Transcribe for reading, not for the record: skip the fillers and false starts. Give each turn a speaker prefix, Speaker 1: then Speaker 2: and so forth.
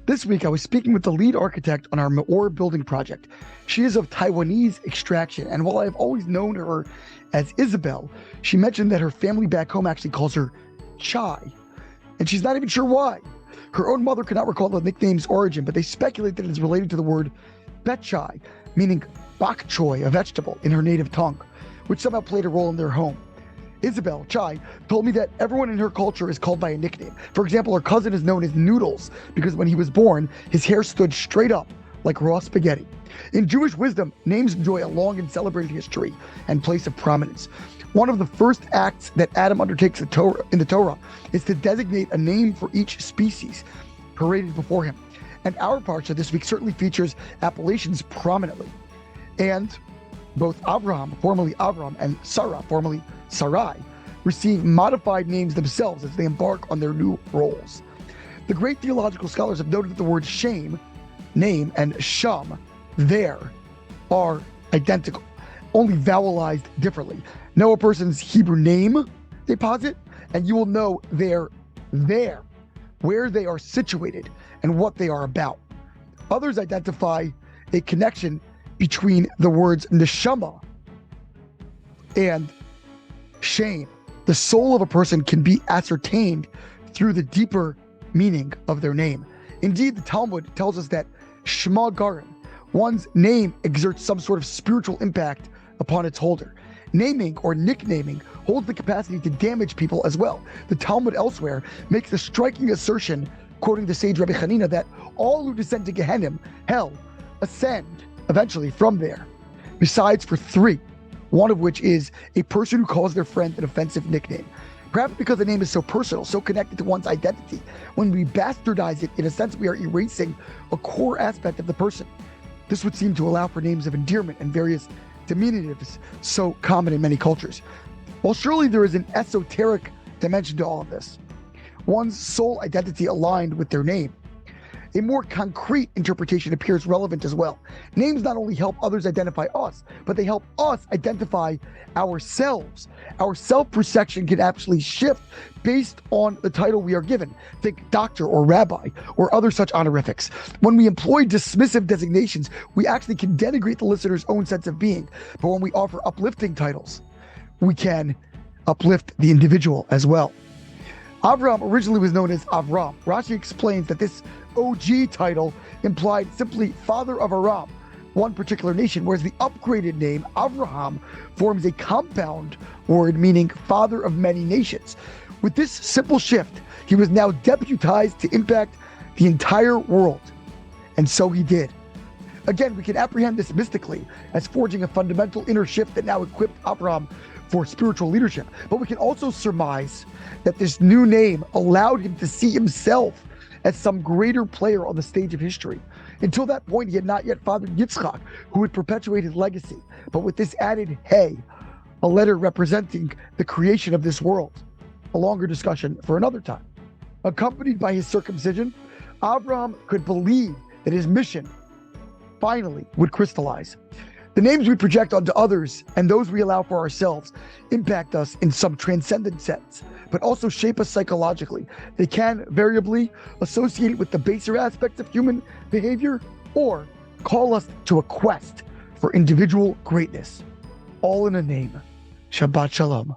Speaker 1: This week, I was speaking with the lead architect on our Maor building project. She is of Taiwanese extraction, and while I have always known her as Isabel, she mentioned that her family back home actually calls her Chai, and she's not even sure why. Her own mother could not recall the nickname's origin, but they speculate that it is related to the word betchai, meaning bok choy, a vegetable, in her native tongue, which somehow played a role in their home. Isabel, Chai, told me that everyone in her culture is called by a nickname. For example, her cousin is known as Noodles because when he was born, his hair stood straight up like raw spaghetti. In Jewish wisdom, names enjoy a long and celebrated history and place of prominence. One of the first acts that Adam undertakes in the Torah is to designate a name for each species paraded before him. And our parsha this week certainly features appellations prominently. And both Abraham, formerly Avram, and Sarah, formerly Sarai, receive modified names themselves as they embark on their new roles. The great theological scholars have noted that the words shame, name, and sham, there, are identical, only vowelized differently. Know a person's Hebrew name, they posit, and you will know they're there, where they are situated, and what they are about. Others identify a connection between the words neshama and shame. The soul of a person can be ascertained through the deeper meaning of their name. Indeed, the Talmud tells us that Shema Garim, one's name exerts some sort of spiritual impact upon its holder. Naming or nicknaming holds the capacity to damage people as well. The Talmud elsewhere makes the striking assertion, quoting the sage Rabbi Hanina, that all who descend to Gehenna, hell, ascend eventually from there, besides for three, one of which is a person who calls their friend an offensive nickname. Perhaps because the name is so personal, so connected to one's identity, when we bastardize it, in a sense, we are erasing a core aspect of the person. This would seem to allow for names of endearment and various diminutives so common in many cultures. While surely there is an esoteric dimension to all of this, one's soul identity aligned with their name, a more concrete interpretation appears relevant as well. Names not only help others identify us, but they help us identify ourselves. Our self-perception can actually shift based on the title we are given. Think doctor or rabbi or other such honorifics. When we employ dismissive designations, we actually can denigrate the listener's own sense of being. But when we offer uplifting titles, we can uplift the individual as well. Avram originally was known as Avram. Rashi explains that this OG title implied simply father of Aram, one particular nation, whereas the upgraded name Avraham forms a compound word meaning father of many nations. With this simple shift, he was now deputized to impact the entire world. And so he did. Again, we can apprehend this mystically as forging a fundamental inner shift that now equipped Abraham for spiritual leadership. But we can also surmise that this new name allowed him to see himself as some greater player on the stage of history. Until that point, he had not yet fathered Yitzchak, who would perpetuate his legacy. But with this added hey, a letter representing the creation of this world, a longer discussion for another time. Accompanied by his circumcision, Abraham could believe that his mission finally would crystallize. The names we project onto others and those we allow for ourselves impact us in some transcendent sense, but also shape us psychologically. They can variably associate it with the baser aspects of human behavior or call us to a quest for individual greatness, all in a name. Shabbat Shalom.